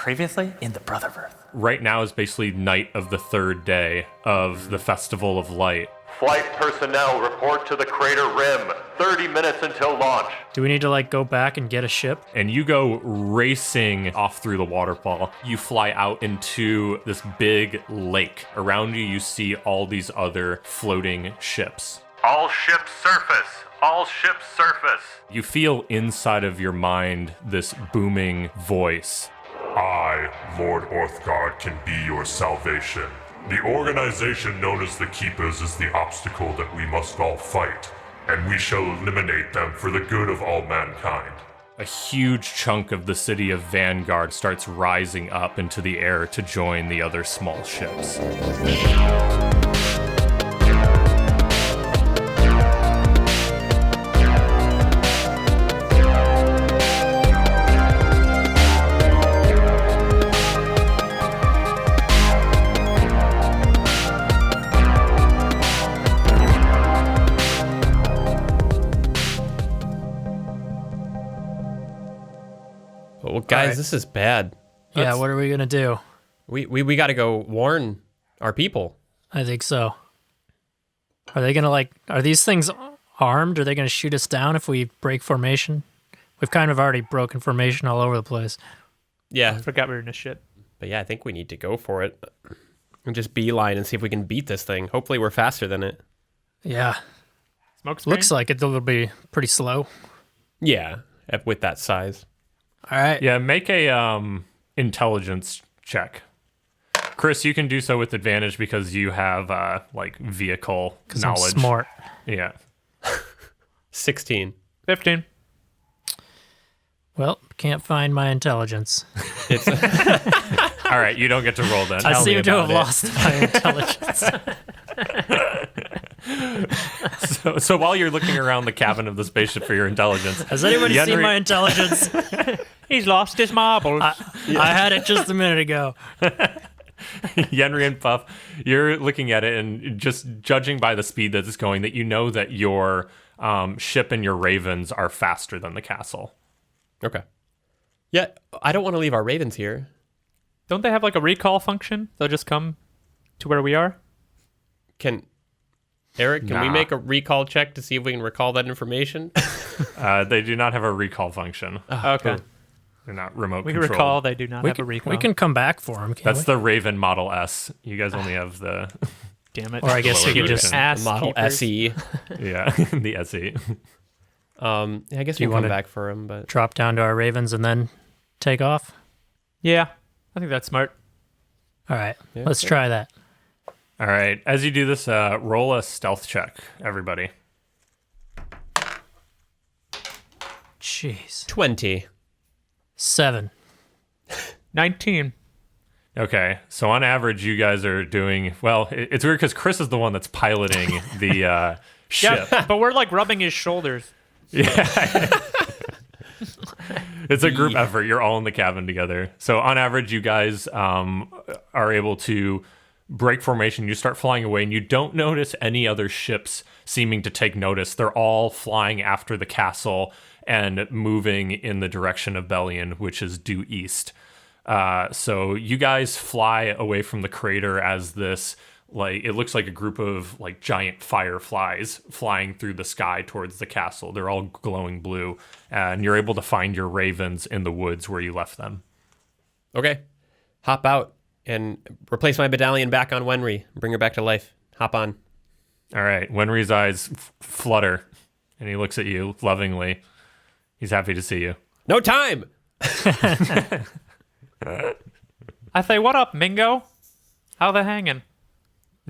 Previously in the Brotherverse. Right now is basically night of the third day of the Festival of Light. Flight personnel report to the crater rim. 30 minutes until launch. Do we need to, go back and get a ship? And you go racing off through the waterfall. You fly out into this big lake. Around you, you see all these other floating ships. All ships surface. All ships surface. You feel inside of your mind this booming voice. I, Lord Orthgard, can be your salvation. The organization known as the Keepers is the obstacle that we must all fight, and we shall eliminate them for the good of all mankind. A huge chunk of the city of Vanguard starts rising up into the air to join the other small ships. Well, guys, right. This is bad. Yeah, what are we going to do? We got to go warn our people. I think so. Are they going to, are these things armed? Are they going to shoot us down if we break formation? We've kind of already broken formation all over the place. Yeah, I forgot we were in a ship. but yeah, I think we need to go for it. And just beeline and see if we can beat this thing. Hopefully we're faster than it. Yeah. Smoke screen? Looks like it'll be pretty slow. Yeah, with that size. All right. Yeah, make a intelligence check. Chris, you can do so with advantage because you have vehicle Because I'm knowledge. smart. Yeah. 16. 15. Well, can't find my intelligence. All right, you don't get to roll then. I Tell me seem to have about it. lost my intelligence. So while you're looking around the cabin of the spaceship for your intelligence, Has anybody seen Yenri- my intelligence? He's lost his marbles. I had it just a minute ago. Yenri and Puff, you're looking at it and just judging by the speed that it's going, that you know that your ship and your ravens are faster than the castle. Okay. Yeah, I don't want to leave our ravens here. Don't they have a recall function? They'll just come to where we are? Eric, can we Nah. make a recall check to see if we can recall that information? They do not have a recall function. Okay. They're not remote We controlled. recall they do not We have a can, recall. we can come back for him, can't That's we? the Raven Model S. You guys only have the Damn it. Or I guess we could just... Ass Model keepers. SE. yeah the SE. I guess Do you we'll come wanna- back for him, but drop down to our ravens and then take off? Yeah, I think that's smart. All right, Yeah, let's okay. try that. All right, as you do this, roll a stealth check, everybody. Jeez. 20. 7. 19. Okay, so on average, you guys are doing well. It's weird because Chris is the one that's piloting the ship. Yeah, but we're rubbing his shoulders. It's a group effort. You're all in the cabin together. So on average, you guys are able to break formation. You start flying away, and you don't notice any other ships seeming to take notice. They're all flying after the castle and moving in the direction of Bellion, which is due east. So you guys fly away from the crater as this, it looks like a group of giant fireflies flying through the sky towards the castle. They're all glowing blue, and you're able to find your ravens in the woods where you left them. Okay. Hop out and replace my medallion back on Wenry. Bring her back to life. Hop on. All right, Wenry's eyes flutter, and he looks at you lovingly. He's happy to see you. No time! I say, what up, Mingo? How they hanging?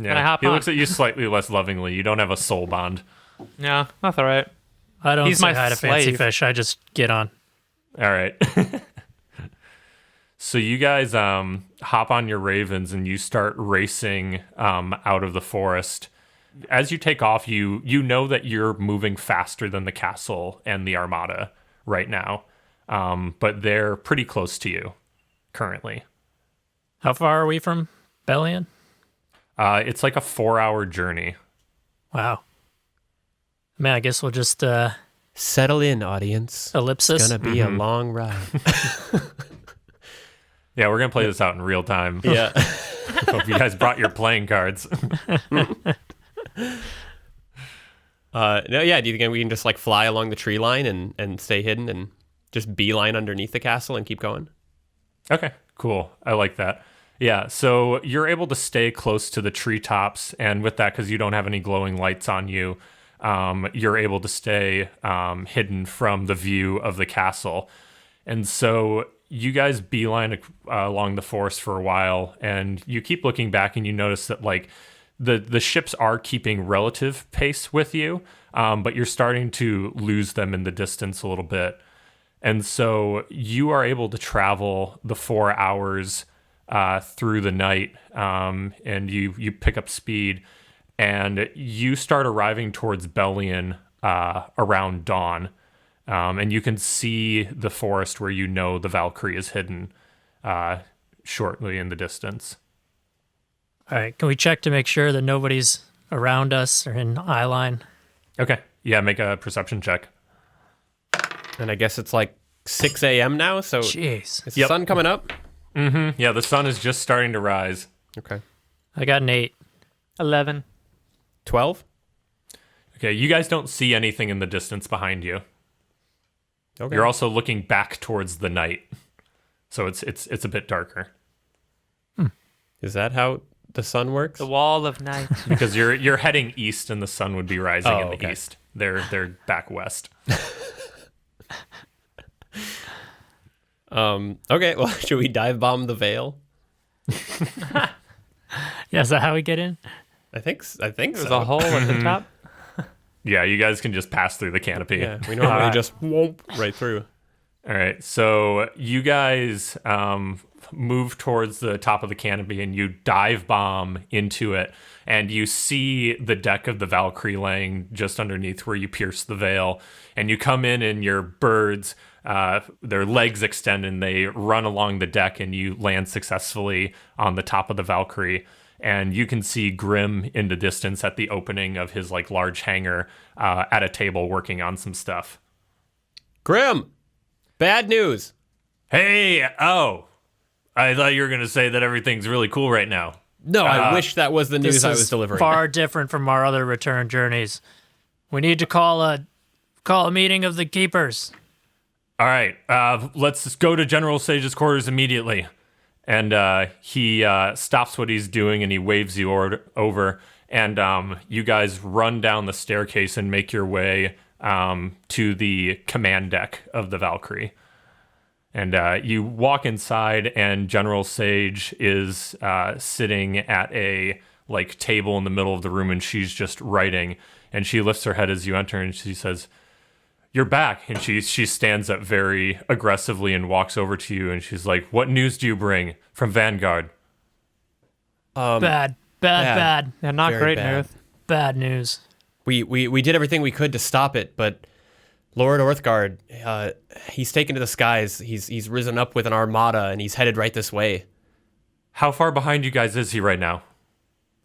Yeah, I hop he on? looks at you slightly less lovingly. You don't have a soul bond. Yeah, that's all right. I don't He's say my hi to Fancy slave. Fish. I just get on. All right. So you guys hop on your ravens and you start racing out of the forest. As you take off, you know that you're moving faster than the castle and the armada right now, but they're pretty close to you currently. How far are we from Bellion? It's like a 4-hour journey. Wow. Man, I guess we'll just Settle in, audience. ellipsis. It's gonna be a long ride. Yeah, we're gonna play this out in real time. Yeah. Hope you guys brought your playing cards. No, yeah. Do you think we can just like fly along the tree line and stay hidden and just beeline underneath the castle and keep going? Okay, cool. I like that. Yeah, so you're able to stay close to the treetops, and with that, because you don't have any glowing lights on you, you're able to stay hidden from the view of the castle. And so you guys beeline along the forest for a while, and you keep looking back, and you notice that like the ships are keeping relative pace with you, but you're starting to lose them in the distance a little bit. And so you are able to travel the 4 hours through the night, and you pick up speed, and you start arriving towards Bellion around dawn. And you can see the forest where you know the Valkyrie is hidden shortly in the distance. All right, can we check to make sure that nobody's around us or in eye line? Okay. Yeah, make a perception check. And I guess it's like 6 a.m. now, so Jeez. is the sun coming up? Yeah, the sun is just starting to rise. Okay. I got an 8. 11. 12? Okay, you guys don't see anything in the distance behind you. Okay. You're also looking back towards the night, so it's a bit darker Is that how the sun works? The wall of night. because you're heading east, and the sun would be rising Oh, in the okay. east. They're back west. Okay, well, should we dive bomb the veil? Yeah, is that how we get in? I think There's so. a hole at the top. Yeah, you guys can just pass through the canopy. Yeah, we normally just whoop right through. All right, so you guys move towards the top of the canopy, and you dive bomb into it, and you see the deck of the Valkyrie laying just underneath where you pierce the veil, and you come in your birds, their legs extend, and they run along the deck, and you land successfully on the top of the Valkyrie. And you can see Grim in the distance at the opening of his like large hangar at a table working on some stuff. Grim, bad news. Hey, I thought you were going to say that everything's really cool right now. No, I wish that was the news This I is was delivering. far different from our other return journeys. We need to call a meeting of the keepers. All right, let's go to General Sage's quarters immediately. And he stops what he's doing, and he waves you over. And you guys run down the staircase and make your way to the command deck of the Valkyrie. And you walk inside, and General Sage is sitting at a like table in the middle of the room, and she's just writing. And she lifts her head as you enter, and she says, "You're back." And she stands up very aggressively and walks over to you, and she's like, "What news do you bring from Vanguard?" Bad Yeah, not Very great bad. bad news. We did everything we could to stop it, but Lord Orthgard, he's taken to the skies. He's risen up with an armada, and he's headed right this way. How far behind you guys is he right now?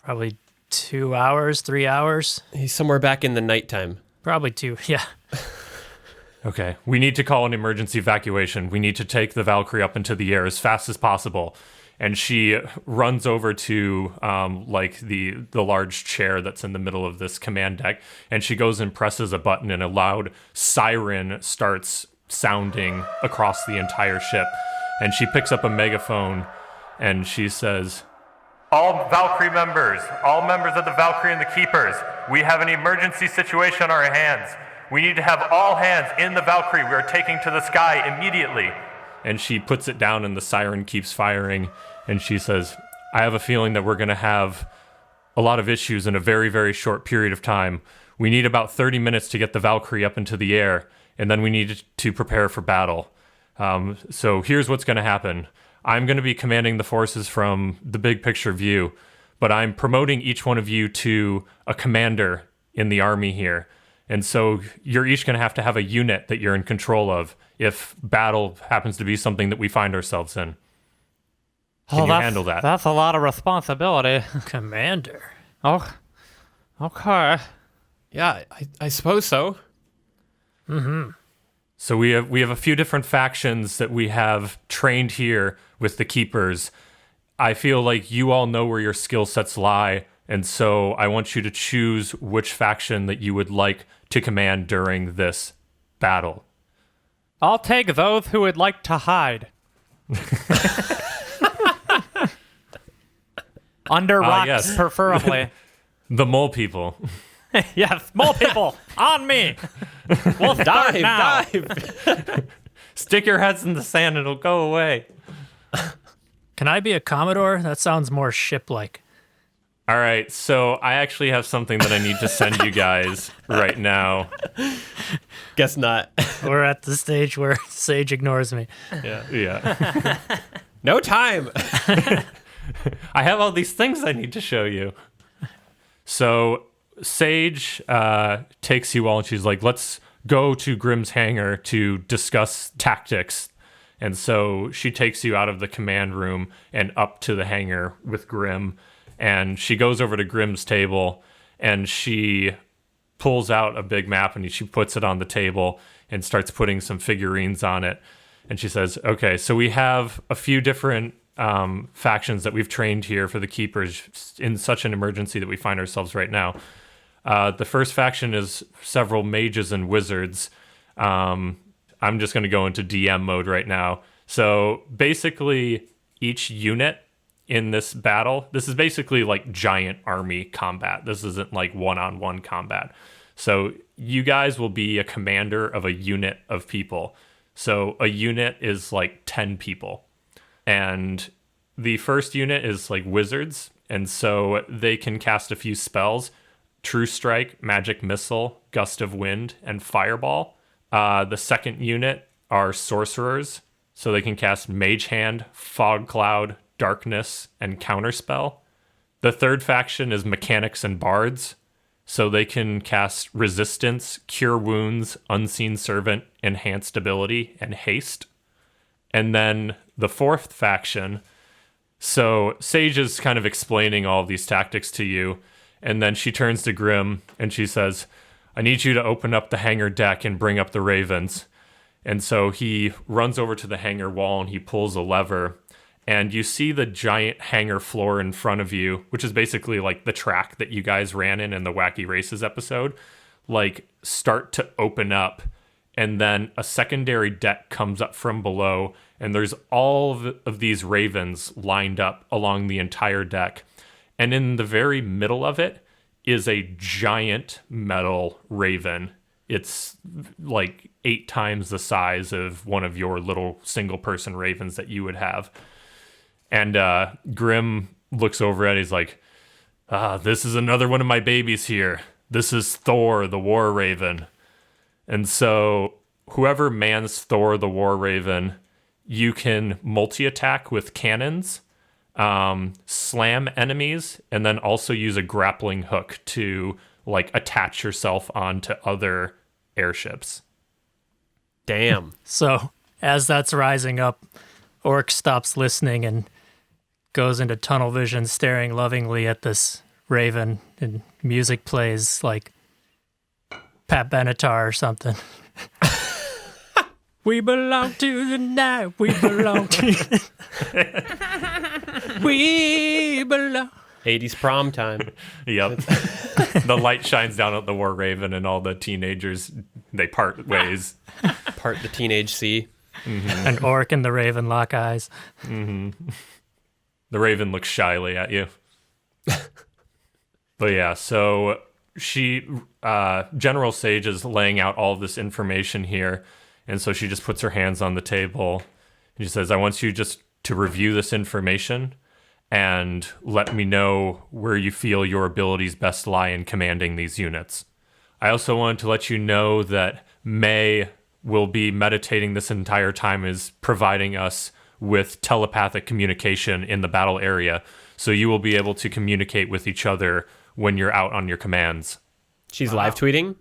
Probably 2 hours, 3 hours. He's somewhere back in the nighttime. Probably 2. Yeah. Okay, we need to call an emergency evacuation. We need to take the Valkyrie up into the air as fast as possible. And she runs over to like the large chair that's in the middle of this command deck, and she goes and presses a button, and a loud siren starts sounding across the entire ship. And she picks up a megaphone, and she says, All Valkyrie members, all members of the Valkyrie and the Keepers, we have an emergency situation on our hands. We need to have all hands in the Valkyrie. We are taking to the sky immediately. and she puts it down, and the siren keeps firing, and she says, "I have a feeling that we're going to have a lot of issues in a very, very short period of time. We need about 30 minutes to get the Valkyrie up into the air, and then we need to prepare for battle. So here's what's going to happen. I'm going to be commanding the forces from the big picture view, but I'm promoting each one of you to a commander in the army here. And so you're each going to have a unit that you're in control of if battle happens to be something that we find ourselves in. Can you handle that?" That's a lot of responsibility. Commander. Oh, okay. Yeah, I suppose so. So we have a few different factions that we have trained here with the Keepers. I feel like you all know where your skill sets lie, and so I want you to choose which faction that you would like to command during this battle. I'll take those who would like to hide. Under rocks, yes. preferably. The mole people. Yes, more people on me. We'll start now. Dive. Stick your heads in the sand and it'll go away. Can I be a Commodore? That sounds more ship-like. All right, so I actually have something that I need to send you guys right now. Guess not. We're at the stage where Sage ignores me. Yeah. No time. I have all these things I need to show you. So Sage takes you all and she's like, let's go to Grimm's hangar to discuss tactics. And so she takes you out of the command room and up to the hangar with Grimm. And she goes over to Grimm's table and she pulls out a big map and she puts it on the table and starts putting some figurines on it. And she says, okay, so we have a few different factions that we've trained here for the Keepers in such an emergency that we find ourselves right now. The first faction is several mages and wizards. I'm just going to go into DM mode right now. So basically, each unit in this battle, this is basically like giant army combat. This isn't like one-on-one combat. So you guys will be a commander of a unit of people. So a unit is like 10 people. And the first unit is like wizards. And so they can cast a few spells: True Strike, Magic Missile, Gust of Wind, and Fireball. The second unit are sorcerers. So they can cast Mage Hand, Fog Cloud, Darkness, and Counterspell. The third faction is mechanics and bards. So they can cast Resistance, Cure Wounds, Unseen Servant, Enhanced Ability, and Haste. And then the fourth faction, so Sage is kind of explaining all of these tactics to you, and then she turns to Grimm and she says, I need you to open up the hangar deck and bring up the ravens. And so he runs over to the hangar wall and he pulls a lever, and you see the giant hangar floor in front of you, which is basically like the track that you guys ran in the Wacky Races episode, like start to open up. And then a secondary deck comes up from below, and there's all of these ravens lined up along the entire deck. And in the very middle of it is a giant metal raven. It's like 8 times the size of one of your little single-person ravens that you would have. And Grimm looks over at it. He's like, this is another one of my babies here. This is Thor, the War Raven. And so whoever mans Thor, the War Raven, you can multi-attack with cannons, slam enemies, and then also use a grappling hook to like attach yourself onto other airships. Damn. So as that's rising up, Orc stops listening and goes into tunnel vision, staring lovingly at this raven, and music plays like Pat Benatar or something. We belong to the night. We belong to we belong. 80s prom time. Yep. The light shines down at the War Raven, and all the teenagers, they part ways. Part the teenage sea. Mm-hmm. An Orc and the raven lock eyes. Mm-hmm. The raven looks shyly at you. But yeah, so General Sage is laying out all of this information here. And so she just puts her hands on the table and she says, I want you just to review this information and let me know where you feel your abilities best lie in commanding these units. I also wanted to let you know that May will be meditating this entire time, is providing us with telepathic communication in the battle area. So you will be able to communicate with each other when you're out on your commands. She's live tweeting?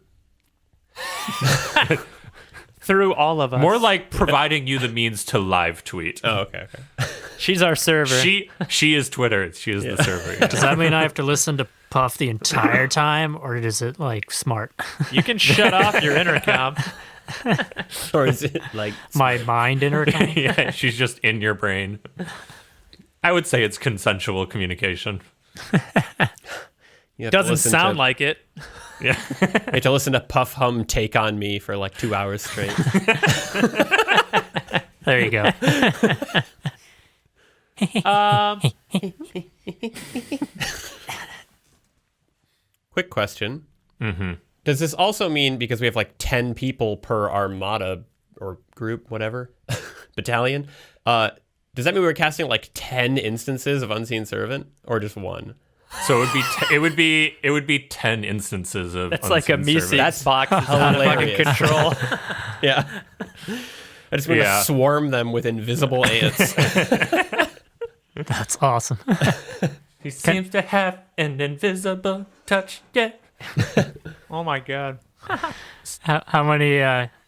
Through all of us. More like providing you the means to live tweet. Oh, okay. She's our server. She is Twitter. She is the server. Yeah. Does that mean I have to listen to Puff the entire time, or is it like smart? You can shut off your intercom. Or is it like My mind intertwined. Yeah, she's just in your brain. I would say it's consensual communication. you have to Doesn't listen sound to, like it. Yeah. you have to listen to Puff Hum Take on Me for like 2 hours straight. There you go. Quick question. Does this also mean, because we have like 10 people per armada or group, whatever, battalion, does that mean we're casting like 10 instances of Unseen Servant or just one? So it would be 10 instances of It's like a Unseen Mises Servant. That's box that's out of fucking hilarious. control. Yeah. I just want Yeah. to swarm them with invisible ants. That's awesome. He seems to have an invisible touch. Yeah. Oh my god. How many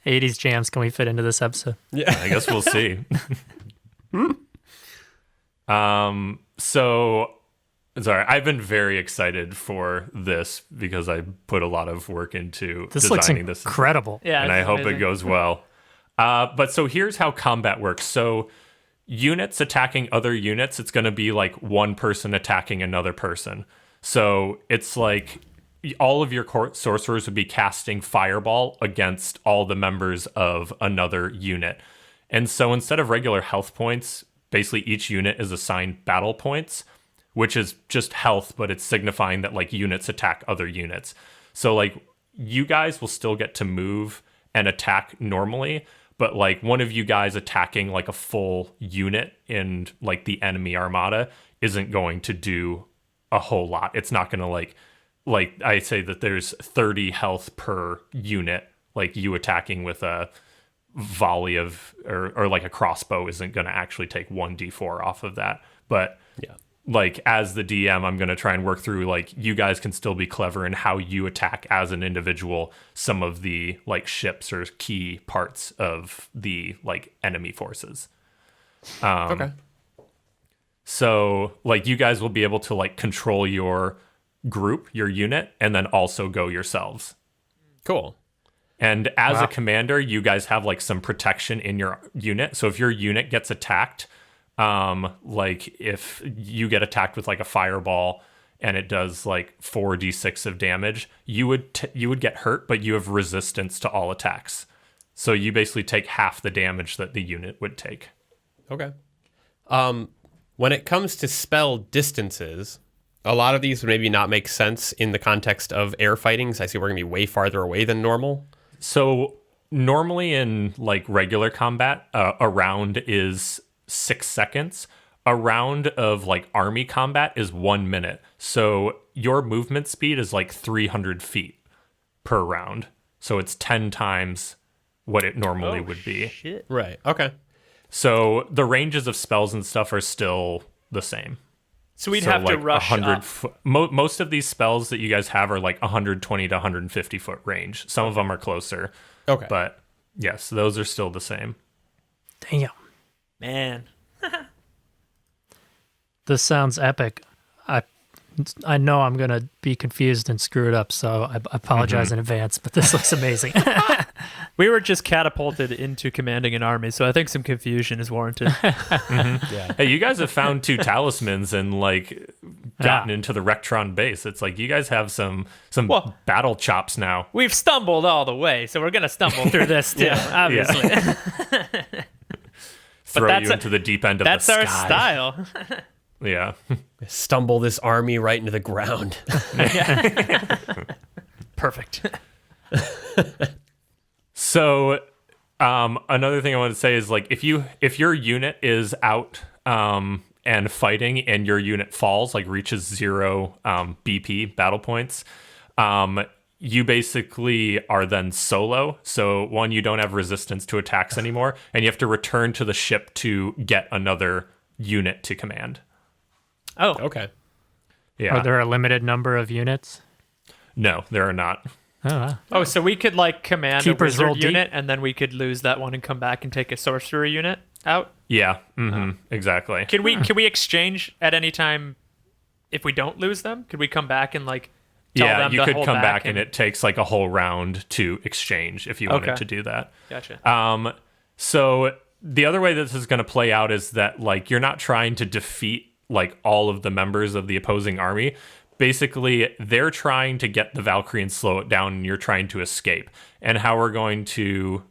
80s jams can we fit into this episode? I guess we'll see. So sorry, I've been very excited for this because I put a lot of work into This looks designing this. incredible. Yeah, And it's I hope amazing. it goes well. But so here's how combat works. So units attacking other units, it's going to be like one person attacking another person. So it's like all of your sorcerers would be casting fireball against all the members of another unit. And so instead of regular health points, basically each unit is assigned battle points, which is just health, but it's signifying that like units attack other units. So like you guys will still get to move and attack normally, but like one of you guys attacking like a full unit in like the enemy armada isn't going to do a whole lot. It's not going to like I say that there's 30 health per unit. Like you attacking with a volley of or like a crossbow isn't going to actually take 1d4 off of that. But Yeah. like as the DM, I'm going to try and work through like you guys can still be clever in how you attack as an individual some of the like ships or key parts of the like enemy forces. Okay. So like you guys will be able to like control your group, your unit, and then also go yourselves. Cool. And as a commander, you guys have like some protection in your unit. So if your unit gets attacked, like if you get attacked with like a fireball and it does like 4d6 of damage, you would get hurt, but you have resistance to all attacks. So you basically take half the damage that the unit would take. Okay. When it comes to spell distances, a lot of these would maybe not make sense in the context of air fighting. So I see we're going to be way farther away than normal. So normally in like regular combat, a round is 6 seconds. A round of like army combat is 1 minute. So your movement speed is like 300 feet per round. So it's 10 times what it normally would be. Shit. Right. Okay. So the ranges of spells and stuff are still the same. So we'd So have to like rush 100 up. most of these spells that you guys have are like 120 to 150 foot range. Some of them are closer. Okay. But yes, those are still the same. Damn. Man. This sounds epic. I know I'm going to be confused and screw it up, so I apologize in advance, but this looks amazing. We were just catapulted into commanding an army, so I think some confusion is warranted. Hey, you guys have found 2 talismans and like gotten into the Rectron base. It's like you guys have some Well- battle chops now. We've stumbled all the way, so we're going to stumble through this too, obviously. Throw that's you into the deep end of That's the our sky. style. Yeah. Stumble this army right into the ground. Perfect. So another thing I want to say is like if your unit is out and fighting and your unit falls, like reaches 0 BP battle points, you basically are then solo. So one, you don't have resistance to attacks anymore, and you have to return to the ship to get another unit to command. Oh, Okay. Yeah. Are there a limited number of units? No, there are not. Oh, wow. oh, so we could like command Keepers a roll wizard deep. unit, and then we could lose that one and come back and take a sorcerer unit out. Yeah. Exactly. Can we exchange at any time if we don't lose them? Could we come back and like Yeah, them you to could hold come back and it takes like a whole round to exchange if you wanted Okay. to do that. Gotcha. So the other way that this is going to play out is that like you're not trying to defeat like all of the members of the opposing army. Basically, they're trying to get the Valkyrie and slow it down, and you're trying to escape. And how we're going to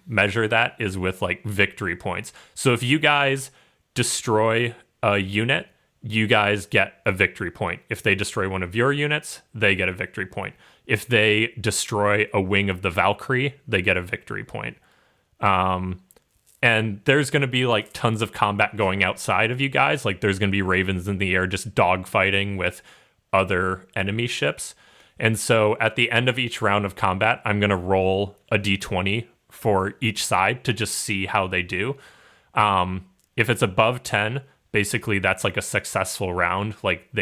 measure that is with like victory points. So if you guys destroy a unit, you guys get a victory point. If they destroy one of your units, they get a victory point. If they destroy a wing of the Valkyrie, they get a victory point. And there's going to be like tons of combat going outside of you guys. Like there's going to be ravens in the air just dogfighting with other enemy ships. And so at the end of each round of combat, I'm going to roll a d20 for each side to just see how they do. If it's above 10, basically that's like a successful round. Like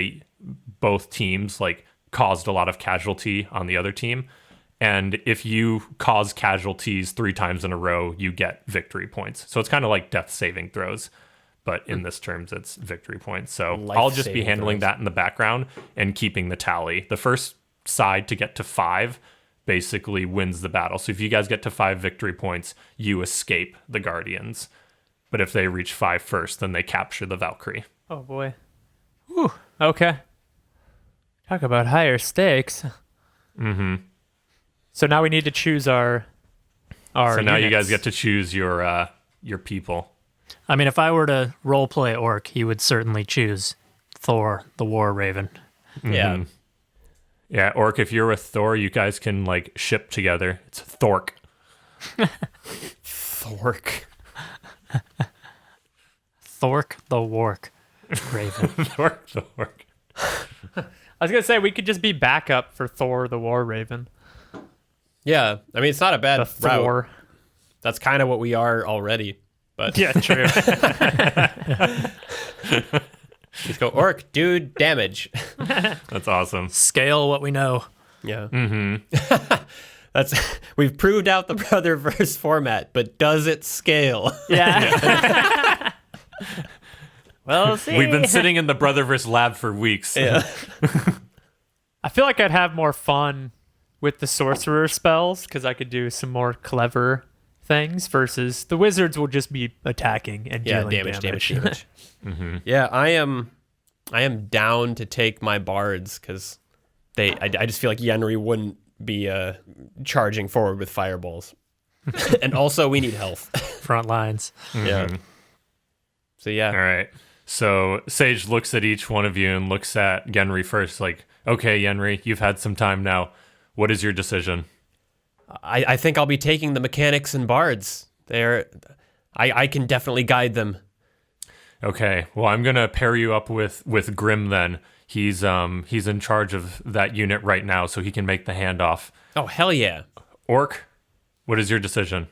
both teams like caused a lot of casualty on the other team. And if you cause casualties 3 times in a row, you get victory points. So it's kind of like death saving throws, but in this terms, it's victory points. So I'll just be handling that in the background and keeping the tally. The first side to get to 5 basically wins the battle. So if you guys get to 5 victory points, you escape the Guardians. But if they reach 5 first, then they capture the Valkyrie. Oh boy. Whew. Okay. Talk about higher stakes. Mm-hmm. So now we need to choose our So now you units. guys get to choose your people. I mean, if I were to roleplay Orc, he would certainly choose Thor, the War Raven. Yeah. Yeah, Orc, if you're with Thor, you guys can like ship together. It's Thork. Thork. Thork, the Wark Raven. Thork, Thork. I was gonna say we could just be backup for Thor, the War Raven. Yeah. I mean, it's not a bad The route. Thor. That's kind of what we are already. But Yeah, true. just go, Orc, dude, damage. That's awesome. Scale what we know. Yeah. We've proved out the Brotherverse format, but does it scale? Yeah. Well, see. We've been sitting in the Brotherverse lab for weeks. Yeah. I feel like I'd have more fun with the sorcerer spells because I could do some more clever things versus the wizards will just be attacking and Yeah, dealing damage. Yeah, I am down to take my bards because I just feel like Yenri wouldn't be charging forward with fireballs. And also we need health. Front lines. Yeah. So All yeah. right. So Sage looks at each one of you and looks at Genry first, like, okay, Yenri, you've had some time now. What is your decision? I think I'll be taking the mechanics and bards. I can definitely guide them. Okay. Well, I'm gonna pair you up with Grim then. He's in charge of that unit right now, so he can make the handoff. Oh hell yeah. Orc, what is your decision?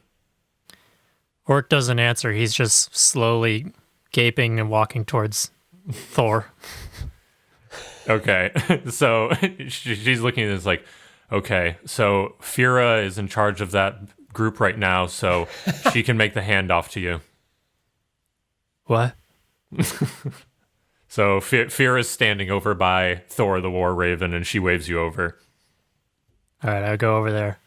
Orc doesn't answer. He's just slowly gaping and walking towards Thor. Okay. So she's looking at this like, okay, so Fira is in charge of that group right now, so she can make the handoff to you. What? So Fira's standing over by Thor the War Raven, and she waves you over. All right, I'll go over there.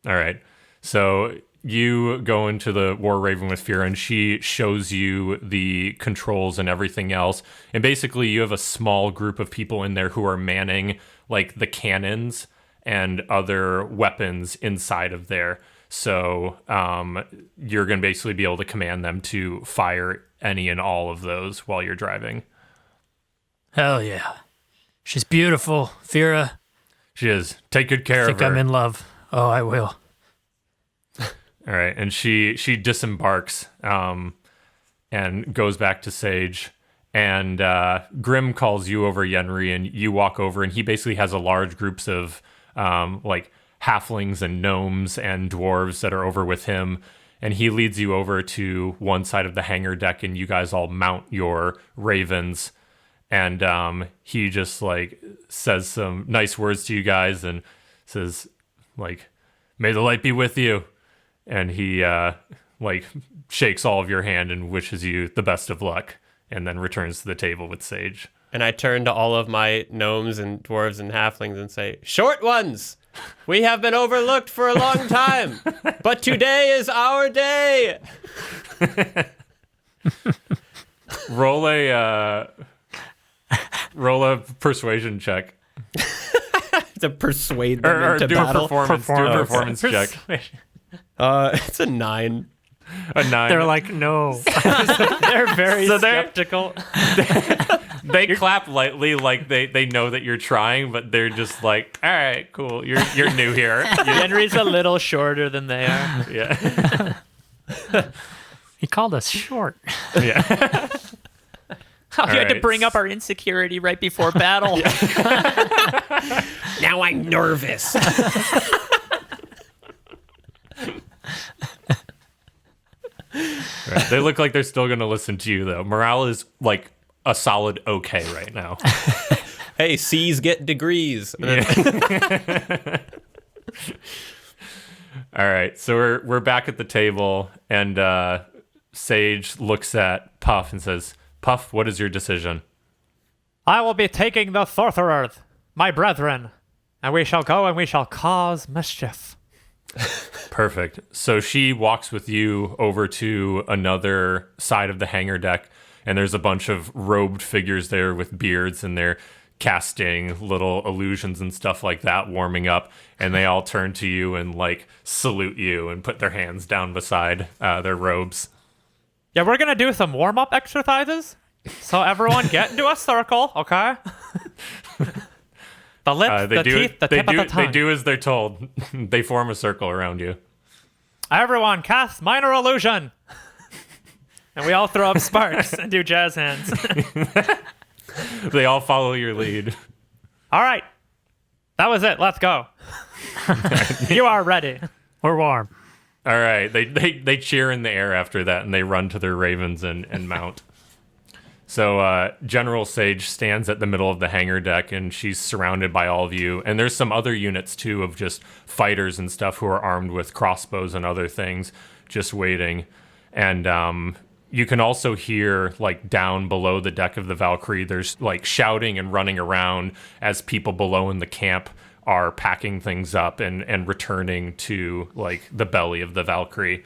All right. So you go into the War Raven with Fira, and she shows you the controls and everything else. And basically, you have a small group of people in there who are manning like the cannons and other weapons inside of there. So you're going to basically be able to command them to fire any and all of those while you're driving. Hell yeah. She's beautiful. Fira, She is. Take good care I of think her. I'm in love. Oh, I will. All right, and she disembarks and goes back to Sage, and Grim calls you over, Yenri, and you walk over, and he basically has a large groups of like halflings and gnomes and dwarves that are over with him, and he leads you over to one side of the hangar deck, and you guys all mount your ravens, and he just like says some nice words to you guys and says like, "May the light be with you." And he like shakes all of your hand and wishes you the best of luck, and then returns to the table with Sage. And I turn to all of my gnomes and dwarves and halflings and say, "Short ones, we have been overlooked for a long time, but today is our day." Roll a persuasion check. To persuade them Or into do battle. a performance check. It's a 9. A 9. They're like, no. They're very So they're- skeptical. They clap lightly, like they know that you're trying, but they're just like, all right, cool. You're new here. Henry's a little shorter than they are. Yeah. He called us short. Yeah. Oh, you had to right. bring up our insecurity right before battle. Now I'm nervous. Right. They look like they're still gonna listen to you though. Morale is like a solid okay right now. Hey, C's get degrees. All right, so we're back at the table, and Sage looks at Puff and says, "Puff, what is your decision?" I will be taking the Thorthererth, my brethren, and we shall go and we shall cause mischief. Perfect. So she walks with you over to another side of the hangar deck, and there's a bunch of robed figures there with beards, and they're casting little illusions and stuff like that, warming up, and they all turn to you and like salute you and put their hands down beside their robes. Yeah, we're gonna do some warm-up exercises. So everyone get into a circle, okay? The lips, the teeth, the tip of the tongue. They do as they're told. They form a circle around you. Everyone cast minor illusion. And we all throw up sparks and do jazz hands. They all follow your lead. All right. That was it. Let's go. You are ready. We're warm. All right. They cheer in the air after that, and they run to their ravens and mount. So General Sage stands at the middle of the hangar deck, and she's surrounded by all of you. And there's some other units, too, of just fighters and stuff who are armed with crossbows and other things, just waiting. And you can also hear, like, down below the deck of the Valkyrie, there's, like, shouting and running around as people below in the camp are packing things up and returning to, like, the belly of the Valkyrie.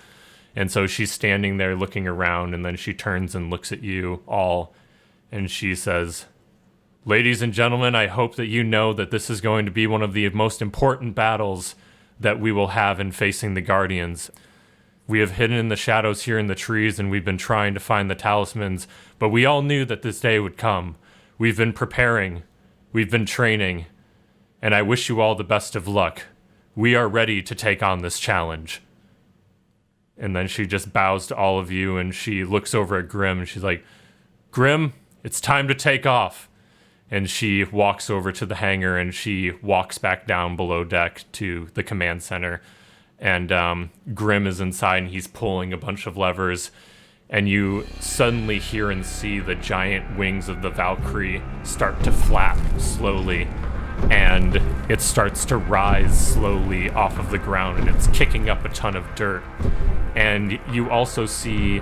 And so she's standing there looking around, and then she turns and looks at you all, and she says, "Ladies and gentlemen, I hope that you know that this is going to be one of the most important battles that we will have in facing the Guardians. We have hidden in the shadows here in the trees, and we've been trying to find the talismans, but we all knew that this day would come. We've been preparing, we've been training, and I wish you all the best of luck. We are ready to take on this challenge." And then she just bows to all of you, and she looks over at Grim, and she's like, "Grim, it's time to take off." And she walks over to the hangar, and she walks back down below deck to the command center. And Grim is inside, and he's pulling a bunch of levers. And you suddenly hear and see the giant wings of the Valkyrie start to flap slowly. And it starts to rise slowly off of the ground, and it's kicking up a ton of dirt. And you also see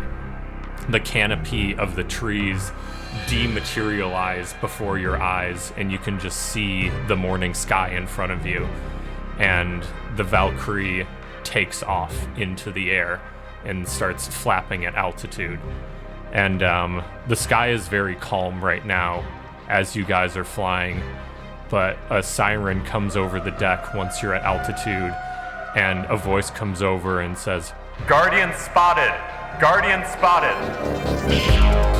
the canopy of the trees dematerialize before your eyes, and you can just see the morning sky in front of you. And the Valkyrie takes off into the air and starts flapping at altitude. And the sky is very calm right now as you guys are flying, but a siren comes over the deck once you're at altitude, and a voice comes over and says, Guardian spotted! Guardian spotted!